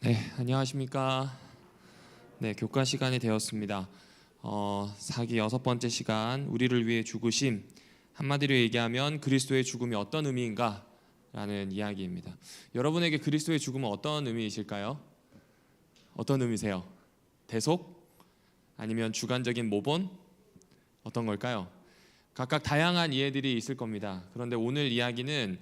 네, 안녕하십니까. 네, 교과 시간이 되었습니다. 사기 6번째 시간, 우리를 위해 죽으심. 한마디로 얘기하면 그리스도의 죽음이 어떤 의미인가? 라는 이야기입니다. 여러분에게 그리스도의 죽음은 어떤 의미이실까요? 어떤 의미세요? 대속? 아니면 주관적인 모본? 어떤 걸까요? 각각 다양한 이해들이 있을 겁니다. 그런데 오늘 이야기는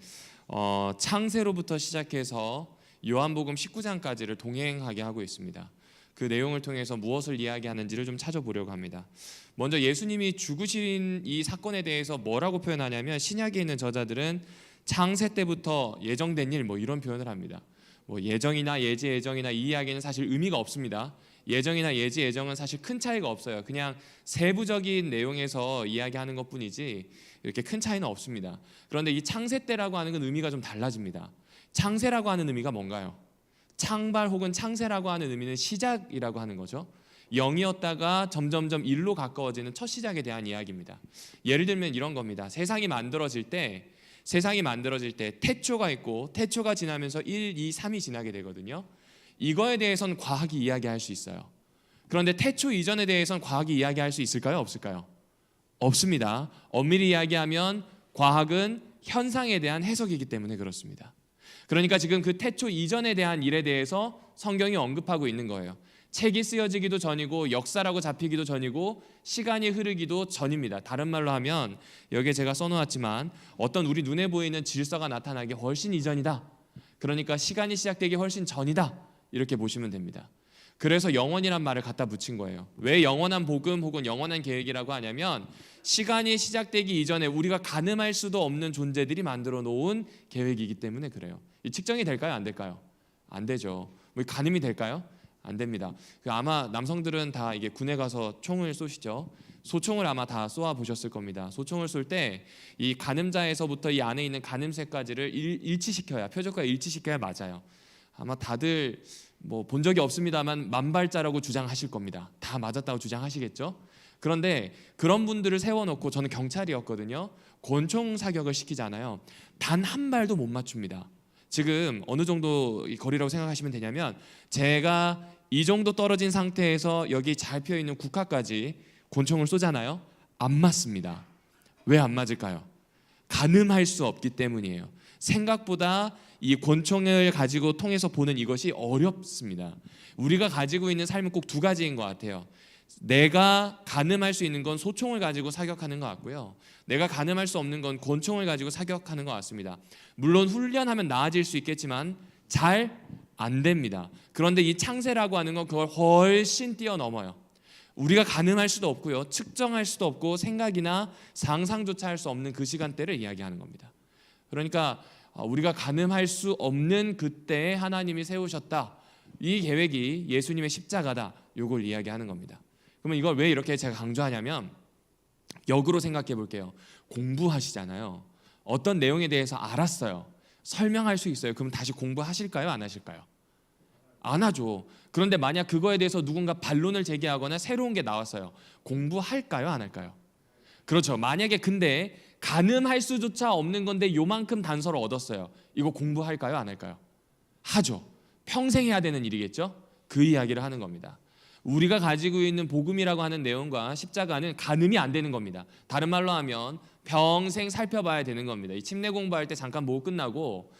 창세로부터 시작해서 요한복음 19장까지를 동행하게 하고 있습니다. 그 내용을 통해서 무엇을 이야기하는지를 좀 찾아보려고 합니다. 먼저 예수님이 죽으신 이 사건에 대해서 뭐라고 표현하냐면, 신약에 있는 저자들은 창세 때부터 예정된 일 이런 표현을 합니다. 예정이나 예지 예정이나 이 이야기는 사실 의미가 없습니다. 예정이나 예지 예정은 사실 큰 차이가 없어요. 그냥 세부적인 내용에서 이야기하는 것뿐이지 이렇게 큰 차이는 없습니다. 그런데 이 창세 때라고 하는 건 의미가 좀 달라집니다. 창세라고 하는 의미가 뭔가요? 창발 혹은 창세라고 하는 의미는 시작이라고 하는 거죠. 0이었다가 점점점 1로 가까워지는 첫 시작에 대한 이야기입니다. 예를 들면 이런 겁니다. 세상이 만들어질 때 태초가 있고, 태초가 지나면서 1, 2, 3이 지나게 되거든요. 이거에 대해서는 과학이 이야기할 수 있어요. 그런데 태초 이전에 대해서는 과학이 이야기할 수 있을까요? 없을까요? 없습니다. 엄밀히 이야기하면 과학은 현상에 대한 해석이기 때문에 그렇습니다. 그러니까 지금 그 태초 이전에 대한 일에 대해서 성경이 언급하고 있는 거예요. 책이 쓰여지기도 전이고, 역사라고 잡히기도 전이고, 시간이 흐르기도 전입니다. 다른 말로 하면, 여기에 제가 써놓았지만 어떤 우리 눈에 보이는 질서가 나타나기 훨씬 이전이다. 그러니까 시간이 시작되기 훨씬 전이다. 이렇게 보시면 됩니다. 그래서 영원이란 말을 갖다 붙인 거예요. 왜 영원한 복음 혹은 영원한 계획이라고 하냐면, 시간이 시작되기 이전에 우리가 가늠할 수도 없는 존재들이 만들어 놓은 계획이기 때문에 그래요. 이 측정이 될까요? 안 될까요? 안 되죠. 가늠이 될까요? 안 됩니다. 아마 남성들은 다 이게 군에 가서 총을 쏘시죠. 소총을 아마 다 쏘아 보셨을 겁니다. 소총을 쏠 때 이 가늠자에서부터 이 안에 있는 가늠쇠까지를 일치시켜야, 표적과 일치시켜야 맞아요. 아마 다들 본 적이 없습니다만 만발자라고 주장하실 겁니다. 다 맞았다고 주장하시겠죠. 그런데 그런 분들을 세워놓고, 저는 경찰이었거든요. 권총 사격을 시키잖아요. 단 한 발도 못 맞춥니다. 지금 어느 정도 거리라고 생각하시면 되냐면, 제가 이 정도 떨어진 상태에서 여기 잘 피어있는 국화까지 권총을 쏘잖아요. 안 맞습니다. 왜 안 맞을까요? 가늠할 수 없기 때문이에요. 생각보다 이 권총을 가지고 통해서 보는 이것이 어렵습니다. 우리가 가지고 있는 삶은 꼭 두 가지인 것 같아요. 내가 가늠할 수 있는 건 소총을 가지고 사격하는 것 같고요, 내가 가늠할 수 없는 건 권총을 가지고 사격하는 것 같습니다. 물론 훈련하면 나아질 수 있겠지만 잘 안 됩니다. 그런데 이 창세라고 하는 건 그걸 훨씬 뛰어넘어요. 우리가 가늠할 수도 없고요, 측정할 수도 없고, 생각이나 상상조차 할 수 없는 그 시간대를 이야기하는 겁니다. 그러니까 우리가 가늠할 수 없는 그때에 하나님이 세우셨다, 이 계획이 예수님의 십자가다, 이걸 이야기하는 겁니다. 그러면 이걸 왜 이렇게 제가 강조하냐면, 역으로 생각해 볼게요. 공부하시잖아요. 어떤 내용에 대해서 알았어요. 설명할 수 있어요. 그럼 다시 공부하실까요? 안 하실까요? 안 하죠. 그런데 만약 그거에 대해서 누군가 반론을 제기하거나 새로운 게 나왔어요. 공부할까요? 안 할까요? 그렇죠. 만약에 근데 가늠할 수조차 없는 건데 요만큼 단서를 얻었어요. 이거 공부할까요? 안 할까요? 하죠. 평생 해야 되는 일이겠죠? 그 이야기를 하는 겁니다. 우리가 가지고 있는 복음이라고 하는 내용과 십자가는 가늠이 안 되는 겁니다. 다른 말로 하면 평생 살펴봐야 되는 겁니다. 이 침례 공부할 때 잠깐 못 끝나고,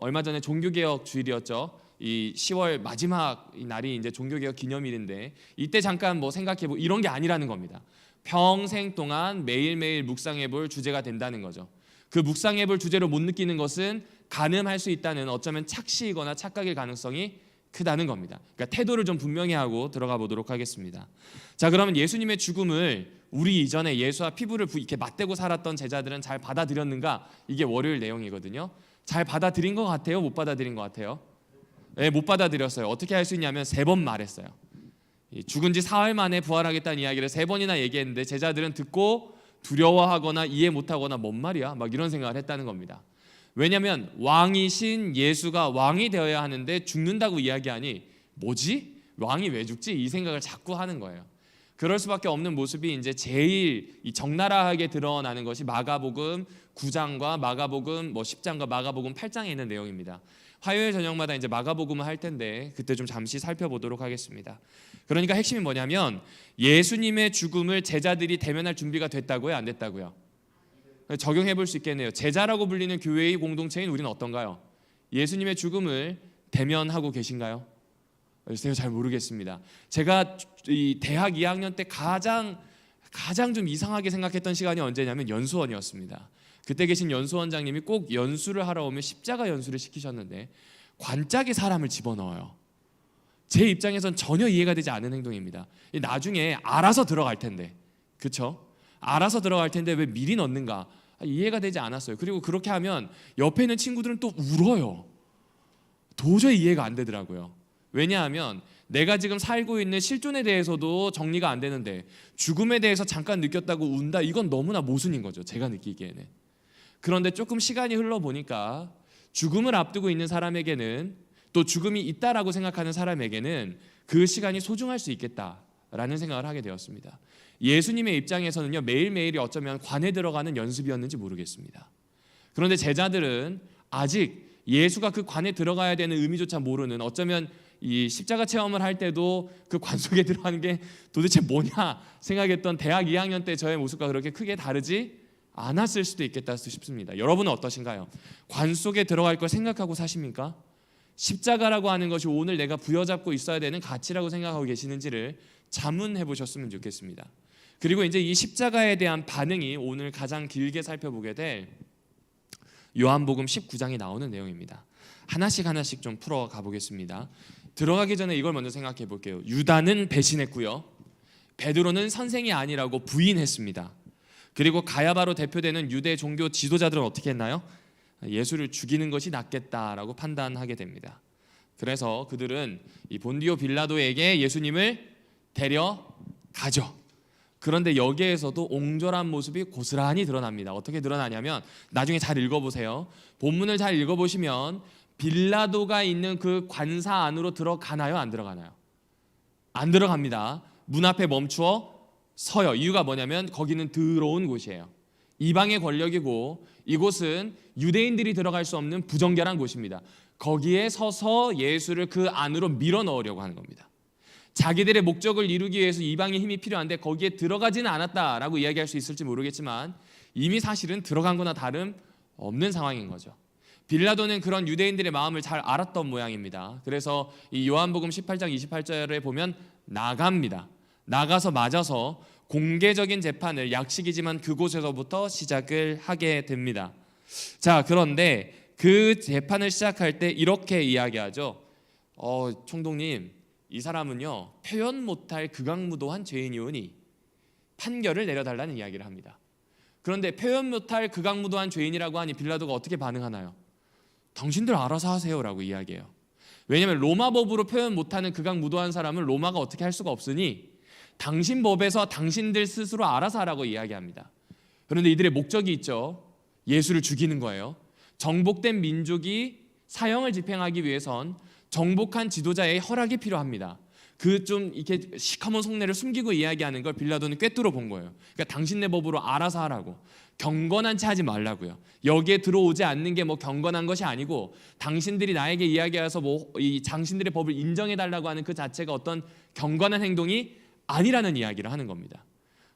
얼마 전에 종교개혁 주일이었죠. 이 10월 마지막 날이 이제 종교개혁 기념일인데, 이때 잠깐 생각해보고, 이런 게 아니라는 겁니다. 평생 동안 매일매일 묵상해볼 주제가 된다는 거죠. 그 묵상해볼 주제로 못 느끼는 것은 가늠할 수 있다는, 어쩌면 착시이거나 착각일 가능성이 크다는 겁니다. 그러니까 태도를 좀 분명히 하고 들어가 보도록 하겠습니다. 자, 그러면 예수님의 죽음을 우리 이전에 예수와 피부를 이렇게 맞대고 살았던 제자들은 잘 받아들였는가? 이게 월요일 내용이거든요. 잘 받아들인 것 같아요? 못 받아들인 것 같아요? 네, 못 받아들였어요. 어떻게 할 수 있냐면 3번 말했어요. 죽은 지 4일 만에 부활하겠다는 이야기를 3번이나 얘기했는데, 제자들은 듣고 두려워하거나 이해 못하거나 뭔 말이야? 이런 생각을 했다는 겁니다. 왜냐하면 왕이신 예수가 왕이 되어야 하는데 죽는다고 이야기하니, 뭐지? 왕이 왜 죽지? 이 생각을 자꾸 하는 거예요. 그럴 수밖에 없는 모습이 이제 제일 이 적나라하게 드러나는 것이 마가복음 9장과 마가복음 10장과 마가복음 8장에 있는 내용입니다. 화요일 저녁마다 이제 마가복음을 할 텐데 그때 좀 잠시 살펴보도록 하겠습니다. 그러니까 핵심이 뭐냐면 예수님의 죽음을 제자들이 대면할 준비가 됐다고요, 안 됐다고요? 적용해 볼 수 있겠네요. 제자라고 불리는 교회의 공동체인 우리는 어떤가요? 예수님의 죽음을 대면하고 계신가요? 글쎄요, 잘 모르겠습니다. 제가 이 대학 2학년 때 가장 좀 이상하게 생각했던 시간이 언제냐면 연수원이었습니다. 그때 계신 연수원장님이 꼭 연수를 하러 오면 십자가 연수를 시키셨는데 관짝에 사람을 집어넣어요. 제 입장에선 전혀 이해가 되지 않는 행동입니다. 나중에 알아서 들어갈 텐데, 그렇죠? 알아서 들어갈 텐데 왜 미리 넣는가? 이해가 되지 않았어요. 그리고 그렇게 하면 옆에 있는 친구들은 또 울어요. 도저히 이해가 안 되더라고요. 왜냐하면 내가 지금 살고 있는 실존에 대해서도 정리가 안 되는데 죽음에 대해서 잠깐 느꼈다고 운다, 이건 너무나 모순인 거죠, 제가 느끼기에는. 그런데 조금 시간이 흘러보니까 죽음을 앞두고 있는 사람에게는, 또 죽음이 있다라고 생각하는 사람에게는 그 시간이 소중할 수 있겠다라는 생각을 하게 되었습니다. 예수님의 입장에서는요, 매일매일이 어쩌면 관에 들어가는 연습이었는지 모르겠습니다. 그런데 제자들은 아직 예수가 그 관에 들어가야 되는 의미조차 모르는, 어쩌면 이 십자가 체험을 할 때도 그 관 속에 들어가는 게 도대체 뭐냐 생각했던 대학 2학년 때 저의 모습과 그렇게 크게 다르지 않았을 수도 있겠다 싶습니다. 여러분은 어떠신가요? 관 속에 들어갈 걸 생각하고 사십니까? 십자가라고 하는 것이 오늘 내가 부여잡고 있어야 되는 가치라고 생각하고 계시는지를 자문해 보셨으면 좋겠습니다. 그리고 이제 이 십자가에 대한 반응이 오늘 가장 길게 살펴보게 될 요한복음 19장에 나오는 내용입니다. 하나씩 좀 풀어 가보겠습니다. 들어가기 전에 이걸 먼저 생각해 볼게요. 유다는 배신했고요, 베드로는 선생이 아니라고 부인했습니다. 그리고 가야바로 대표되는 유대 종교 지도자들은 어떻게 했나요? 예수를 죽이는 것이 낫겠다라고 판단하게 됩니다. 그래서 그들은 이 본디오 빌라도에게 예수님을 데려가죠. 그런데 여기에서도 옹졸한 모습이 고스란히 드러납니다. 어떻게 드러나냐면 나중에 잘 읽어보세요. 본문을 잘 읽어보시면 빌라도가 있는 그 관사 안으로 들어가나요, 안 들어가나요? 안 들어갑니다. 문 앞에 멈추어 서요. 이유가 뭐냐면 거기는 더러운 곳이에요. 이방의 권력이고 이곳은 유대인들이 들어갈 수 없는 부정결한 곳입니다. 거기에 서서 예수를 그 안으로 밀어 넣으려고 하는 겁니다. 자기들의 목적을 이루기 위해서 이방의 힘이 필요한데 거기에 들어가지는 않았다라고 이야기할 수 있을지 모르겠지만 이미 사실은 들어간 거나 다름없는 상황인 거죠. 빌라도는 그런 유대인들의 마음을 잘 알았던 모양입니다. 그래서 이 요한복음 18장 28절에 보면 나갑니다. 나가서 맞아서 공개적인 재판을, 약식이지만 그곳에서부터 시작을 하게 됩니다. 자, 그런데 그 재판을 시작할 때 이렇게 이야기하죠. 총독님, 이 사람은요 표현 못할 극악무도한 죄인이오니 판결을 내려달라는 이야기를 합니다. 그런데 표현 못할 극악무도한 죄인이라고 하니 빌라도가 어떻게 반응하나요? 당신들 알아서 하세요라고 이야기해요. 왜냐하면 로마 법으로 표현 못하는 극악무도한 사람은 로마가 어떻게 할 수가 없으니 당신 법에서 당신들 스스로 알아서 하라고 이야기합니다. 그런데 이들의 목적이 있죠. 예수를 죽이는 거예요. 정복된 민족이 사형을 집행하기 위해선 정복한 지도자의 허락이 필요합니다. 그 좀 이렇게 시커먼 속내를 숨기고 이야기하는 걸 빌라도는 꿰뚫어 본 거예요. 그러니까 당신네 법으로 알아서 하라고, 경건한 채 하지 말라고요. 여기에 들어오지 않는 게 뭐 경건한 것이 아니고 당신들이 나에게 이야기해서 뭐 이 당신들의 법을 인정해 달라고 하는 그 자체가 어떤 경건한 행동이 아니라는 이야기를 하는 겁니다.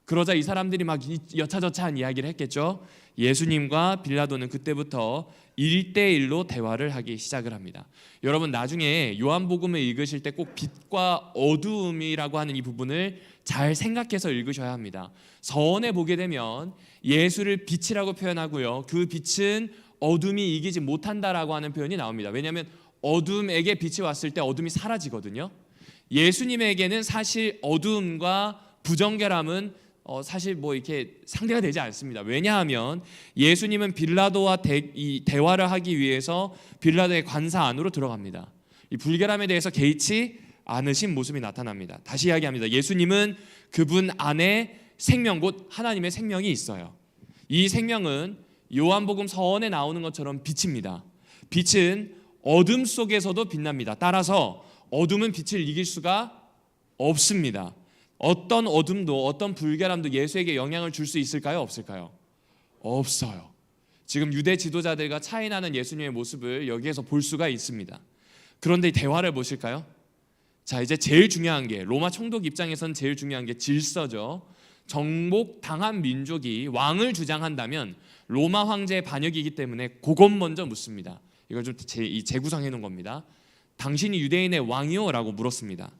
그러자 이 사람들이 막 여차저차한 이야기를 했겠죠. 예수님과 빌라도는 그때부터 1대1로 대화를 하기 시작을 합니다. 여러분, 나중에 요한복음을 읽으실 때 꼭 빛과 어두움이라고 하는 이 부분을 잘 생각해서 읽으셔야 합니다. 서원에 보게 되면 예수를 빛이라고 표현하고요, 그 빛은 어둠이 이기지 못한다라고 하는 표현이 나옵니다. 왜냐하면 어둠에게 빛이 왔을 때 어둠이 사라지거든요. 예수님에게는 사실 어두움과 부정결함은 사실 뭐 이렇게 상대가 되지 않습니다. 왜냐하면 예수님은 빌라도와 대화를 하기 위해서 빌라도의 관사 안으로 들어갑니다. 이 불결함에 대해서 개의치 않으신 모습이 나타납니다. 다시 이야기합니다. 예수님은 그분 안에 생명, 곧 하나님의 생명이 있어요. 이 생명은 요한복음 서원에 나오는 것처럼 빛입니다. 빛은 어둠 속에서도 빛납니다. 따라서 어둠은 빛을 이길 수가 없습니다. 어떤 어둠도 어떤 불결함도 예수에게 영향을 줄 수 있을까요? 없을까요? 없어요. 지금 유대 지도자들과 차이나는 예수님의 모습을 여기에서 볼 수가 있습니다. 그런데 대화를 보실까요? 자, 이제 제일 중요한 게, 로마 총독 입장에서는 제일 중요한 게 질서죠. 정복당한 민족이 왕을 주장한다면 로마 황제의 반역이기 때문에 그것 먼저 묻습니다. 이걸 좀 재구성해 놓은 겁니다. 당신이 유대인의 왕이요? 라고 물었습니다.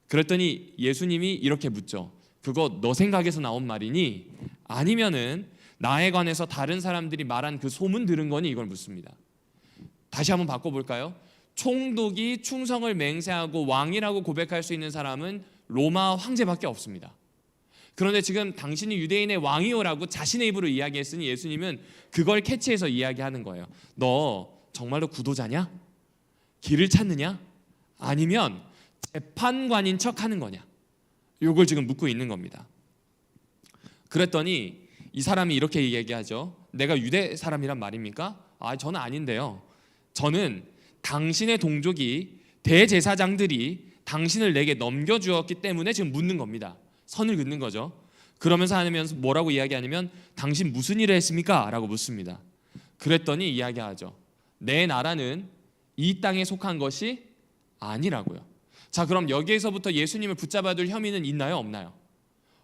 그랬더니 예수님이 이렇게 묻죠. 그거 너 생각에서 나온 말이니? 아니면은 나에 관해서 다른 사람들이 말한 그 소문 들은 거니? 이걸 묻습니다. 다시 한번 바꿔볼까요? 총독이 충성을 맹세하고 왕이라고 고백할 수 있는 사람은 로마 황제밖에 없습니다. 그런데 지금 당신이 유대인의 왕이요라고 자신의 입으로 이야기했으니 예수님은 그걸 캐치해서 이야기하는 거예요. 너 정말로 구도자냐? 길을 찾느냐? 아니면 재판관인 척 하는 거냐? 이걸 지금 묻고 있는 겁니다. 그랬더니 이 사람이 이렇게 얘기하죠. 내가 유대 사람이란 말입니까? 저는 아닌데요. 저는 당신의 동족이 대제사장들이 당신을 내게 넘겨주었기 때문에 지금 묻는 겁니다. 선을 긋는 거죠. 그러면서 하면서 뭐라고 이야기하냐면 당신 무슨 일을 했습니까? 라고 묻습니다. 그랬더니 이야기하죠. 내 나라는 이 땅에 속한 것이 아니라고요. 자, 그럼 여기에서부터 예수님을 붙잡아둘 혐의는 있나요? 없나요?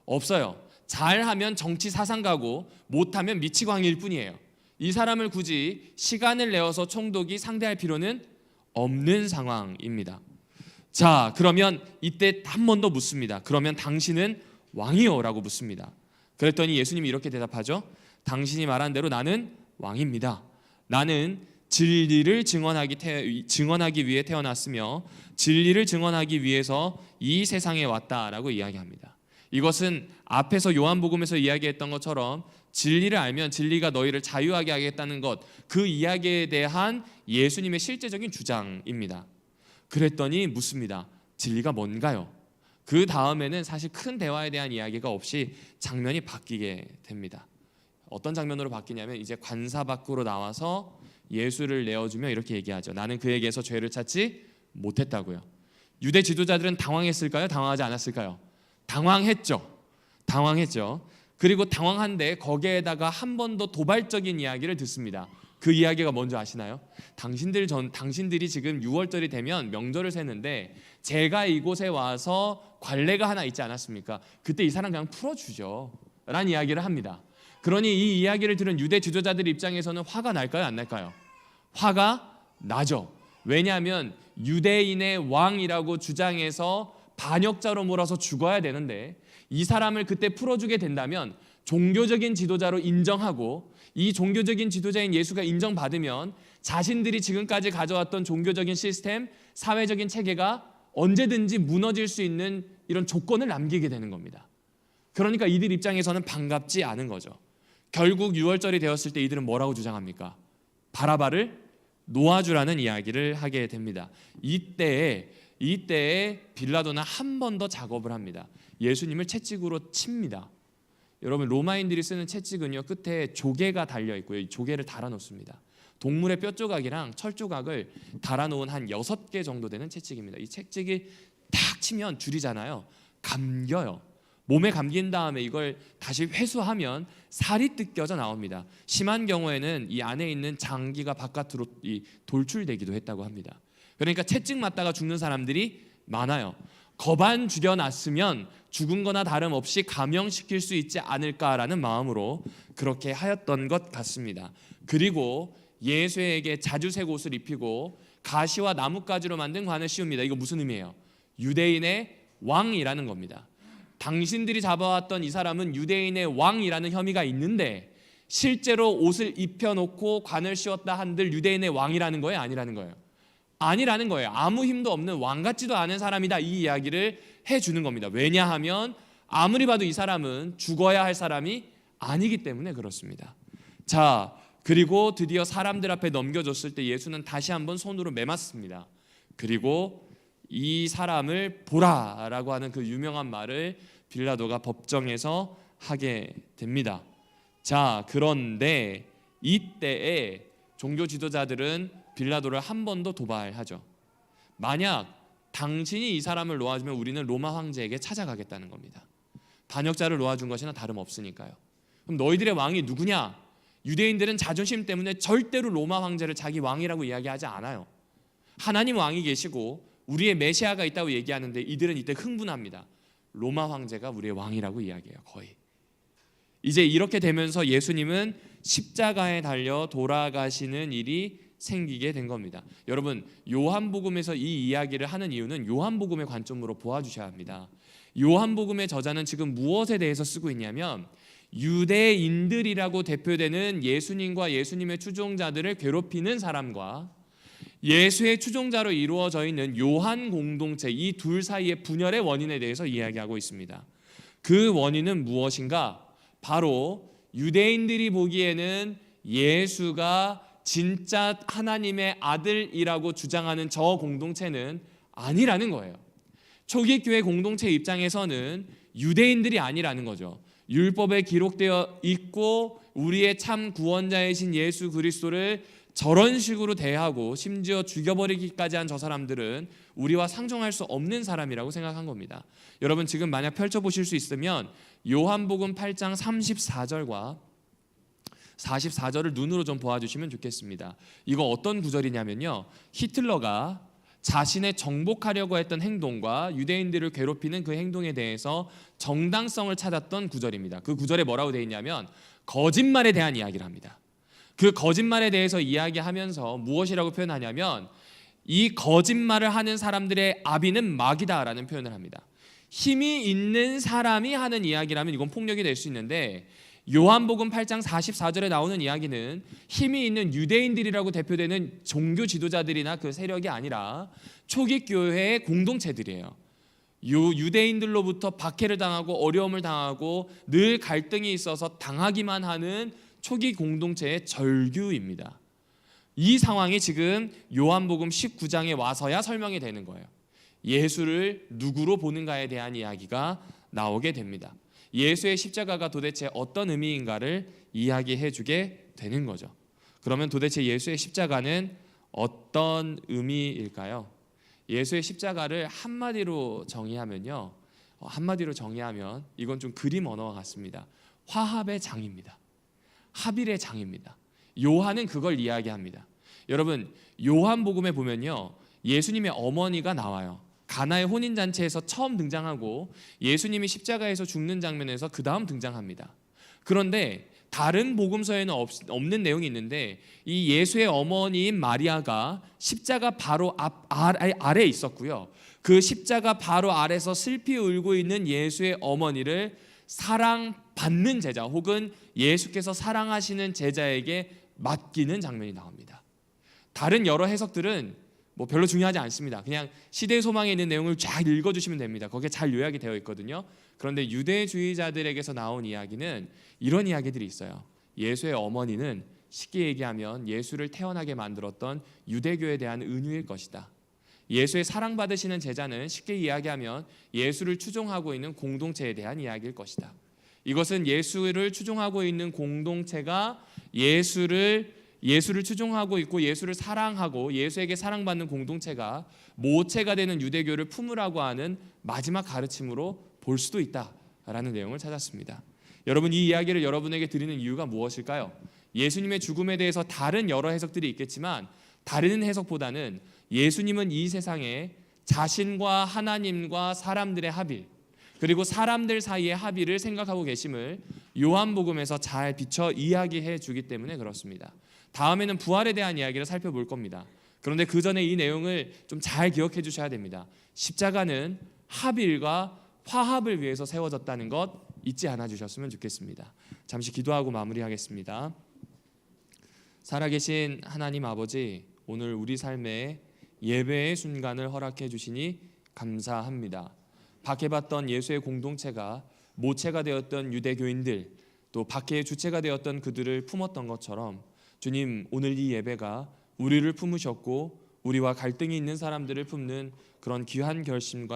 없어요. 잘하면 정치 사상가고 못하면 미치광이일 뿐이에요. 이 사람을 굳이 시간을 내어서 총독이 상대할 필요는 없는 상황입니다. 자, 그러면 이때 한 번 더 묻습니다. 그러면 당신은 왕이요? 라고 묻습니다. 그랬더니 예수님이 이렇게 대답하죠. 당신이 말한 대로 나는 왕입니다. 나는 진리를 증언하기 위해 태어났으며 진리를 증언하기 위해서 이 세상에 왔다라고 이야기합니다. 이것은 앞에서 요한복음에서 이야기했던 것처럼 진리를 알면 진리가 너희를 자유하게 하겠다는 것, 그 이야기에 대한 예수님의 실제적인 주장입니다. 그랬더니 묻습니다. 진리가 뭔가요? 그 다음에는 사실 큰 대화에 대한 이야기가 없이 장면이 바뀌게 됩니다. 어떤 장면으로 바뀌냐면 이제 관사 밖으로 나와서 예수를 내어주며 이렇게 얘기하죠. 나는 그에게서 죄를 찾지 못했다고요. 유대 지도자들은 당황했을까요? 당황하지 않았을까요? 당황했죠. 그리고 당황한데 거기에다가 한 번 더 도발적인 이야기를 듣습니다. 그 이야기가 뭔지 아시나요? 당신들이 지금 6월절이 되면 명절을 세는데 제가 이곳에 와서 관례가 하나 있지 않았습니까? 그때 이 사람 그냥 풀어주죠 라는 이야기를 합니다. 그러니 이 이야기를 들은 유대 지도자들 입장에서는 화가 날까요? 안 날까요? 화가 나죠. 왜냐하면 유대인의 왕이라고 주장해서 반역자로 몰아서 죽어야 되는데 이 사람을 그때 풀어주게 된다면 종교적인 지도자로 인정하고 이 종교적인 지도자인 예수가 인정받으면 자신들이 지금까지 가져왔던 종교적인 시스템, 사회적인 체계가 언제든지 무너질 수 있는 이런 조건을 남기게 되는 겁니다. 그러니까 이들 입장에서는 반갑지 않은 거죠. 결국 6월절이 되었을 때 이들은 뭐라고 주장합니까? 바라바를 놓아주라는 이야기를 하게 됩니다. 이때에 빌라도는 한 번 더 작업을 합니다. 예수님을 채찍으로 칩니다. 여러분, 로마인들이 쓰는 채찍은요, 끝에 조개가 달려 있고요, 이 조개를 달아놓습니다. 동물의 뼈 조각이랑 철 조각을 달아놓은 한 6개 정도 되는 채찍입니다. 이 채찍이 탁 치면 줄이잖아요. 감겨요. 몸에 감긴 다음에 이걸 다시 회수하면 살이 뜯겨져 나옵니다. 심한 경우에는 이 안에 있는 장기가 바깥으로 돌출되기도 했다고 합니다. 그러니까 채찍 맞다가 죽는 사람들이 많아요. 거반 죽여놨으면 죽은 거나 다름없이 감형시킬 수 있지 않을까라는 마음으로 그렇게 하였던 것 같습니다. 그리고 예수에게 자주색 옷을 입히고 가시와 나뭇가지로 만든 관을 씌웁니다. 이거 무슨 의미예요? 유대인의 왕이라는 겁니다. 당신들이 잡아왔던 이 사람은 유대인의 왕이라는 혐의가 있는데 실제로 옷을 입혀놓고 관을 씌웠다 한들 유대인의 왕이라는 거예요? 아니라는 거예요? 아니라는 거예요. 아무 힘도 없는 왕 같지도 않은 사람이다, 이 이야기를 해주는 겁니다. 왜냐하면 아무리 봐도 이 사람은 죽어야 할 사람이 아니기 때문에 그렇습니다. 자, 그리고 드디어 사람들 앞에 넘겨줬을 때 예수는 다시 한번 손으로 매맞습니다. 그리고 이 사람을 보라라고 하는 그 유명한 말을 빌라도가 법정에서 하게 됩니다. 자, 그런데 이때에 종교 지도자들은 빌라도를 한 번 더 도발하죠. 만약 당신이 이 사람을 놓아주면 우리는 로마 황제에게 찾아가겠다는 겁니다. 반역자를 놓아준 것이나 다름없으니까요. 그럼 너희들의 왕이 누구냐? 유대인들은 자존심 때문에 절대로 로마 황제를 자기 왕이라고 이야기하지 않아요. 하나님 왕이 계시고 우리의 메시아가 있다고 얘기하는데 이들은 이때 흥분합니다. 로마 황제가 우리의 왕이라고 이야기해요. 거의. 이제 이렇게 되면서 예수님은 십자가에 달려 돌아가시는 일이 생기게 된 겁니다. 여러분, 요한복음에서 이 이야기를 하는 이유는 요한복음의 관점으로 보아주셔야 합니다. 요한복음의 저자는 지금 무엇에 대해서 쓰고 있냐면 유대인들이라고 대표되는 예수님과 예수님의 추종자들을 괴롭히는 사람과 예수의 추종자로 이루어져 있는 요한 공동체, 이 둘 사이의 분열의 원인에 대해서 이야기하고 있습니다. 그 원인은 무엇인가? 바로 유대인들이 보기에는 예수가 진짜 하나님의 아들이라고 주장하는 저 공동체는 아니라는 거예요. 초기 교회 공동체 입장에서는 유대인들이 아니라는 거죠. 율법에 기록되어 있고 우리의 참 구원자이신 예수 그리스도를 저런 식으로 대하고 심지어 죽여버리기까지 한 저 사람들은 우리와 상종할 수 없는 사람이라고 생각한 겁니다. 여러분, 지금 만약 펼쳐보실 수 있으면 요한복음 8장 34절과 44절을 눈으로 좀 보아주시면 좋겠습니다. 이거 어떤 구절이냐면요, 히틀러가 자신의 정복하려고 했던 행동과 유대인들을 괴롭히는 그 행동에 대해서 정당성을 찾았던 구절입니다. 그 구절에 뭐라고 되어 있냐면 거짓말에 대한 이야기를 합니다. 그 거짓말에 대해서 이야기하면서 무엇이라고 표현하냐면 이 거짓말을 하는 사람들의 아비는 마귀다라는 표현을 합니다. 힘이 있는 사람이 하는 이야기라면 이건 폭력이 될 수 있는데 요한복음 8장 44절에 나오는 이야기는 힘이 있는 유대인들이라고 대표되는 종교 지도자들이나 그 세력이 아니라 초기 교회의 공동체들이에요. 유대인들로부터 박해를 당하고 어려움을 당하고 늘 갈등이 있어서 당하기만 하는 초기 공동체의 절규입니다. 이 상황이 지금 요한복음 19장에 와서야 설명이 되는 거예요. 예수를 누구로 보는가에 대한 이야기가 나오게 됩니다. 예수의 십자가가 도대체 어떤 의미인가를 이야기해 주게 되는 거죠. 그러면 도대체 예수의 십자가는 어떤 의미일까요? 예수의 십자가를 한마디로 정의하면 이건 좀 그림 언어와 같습니다. 화합의 장입니다. 합일의 장입니다. 요한은 그걸 이야기합니다. 여러분, 요한복음에 보면요, 예수님의 어머니가 나와요. 가나의 혼인잔치에서 처음 등장하고 예수님이 십자가에서 죽는 장면에서 그 다음 등장합니다. 그런데 다른 복음서에는 없는 내용이 있는데 이 예수의 어머니인 마리아가 십자가 바로 아래에 있었고요. 그 십자가 바로 아래서 슬피 울고 있는 예수의 어머니를 사랑받는 제자 혹은 예수께서 사랑하시는 제자에게 맡기는 장면이 나옵니다. 다른 여러 해석들은 별로 중요하지 않습니다. 그냥 시대 소망에 있는 내용을 쫙 읽어주시면 됩니다. 거기에 잘 요약이 되어 있거든요. 그런데 유대주의자들에게서 나온 이야기는 이런 이야기들이 있어요. 예수의 어머니는 쉽게 얘기하면 예수를 태어나게 만들었던 유대교에 대한 은유일 것이다. 예수의 사랑받으시는 제자는 쉽게 이야기하면 예수를 추종하고 있는 공동체에 대한 이야기일 것이다. 이것은 예수를 추종하고 있는 공동체가 예수를 추종하고 있고 예수를 사랑하고 예수에게 사랑받는 공동체가 모체가 되는 유대교를 품으라고 하는 마지막 가르침으로 볼 수도 있다라는 내용을 찾았습니다. 여러분, 이 이야기를 여러분에게 드리는 이유가 무엇일까요? 예수님의 죽음에 대해서 다른 여러 해석들이 있겠지만 다른 해석보다는 예수님은 이 세상에 자신과 하나님과 사람들의 합일 그리고 사람들 사이의 합의를 생각하고 계심을 요한복음에서 잘 비춰 이야기해 주기 때문에 그렇습니다. 다음에는 부활에 대한 이야기를 살펴볼 겁니다. 그런데 그 전에 이 내용을 좀 잘 기억해 주셔야 됩니다. 십자가는 합일과 화합을 위해서 세워졌다는 것 잊지 않아 주셨으면 좋겠습니다. 잠시 기도하고 마무리하겠습니다. 살아계신 하나님 아버지, 오늘 우리 삶에 예배의 순간을 허락해 주시니 감사합니다. 박해받던 예수의 공동체가 모체가 되었던 유대교인들, 또 박해의 주체가 되었던 그들을 품었던 것처럼 주님, 오늘 이 예배가 우리를 품으셨고 우리와 갈등이 있는 사람들을 품는 그런 귀한 결심과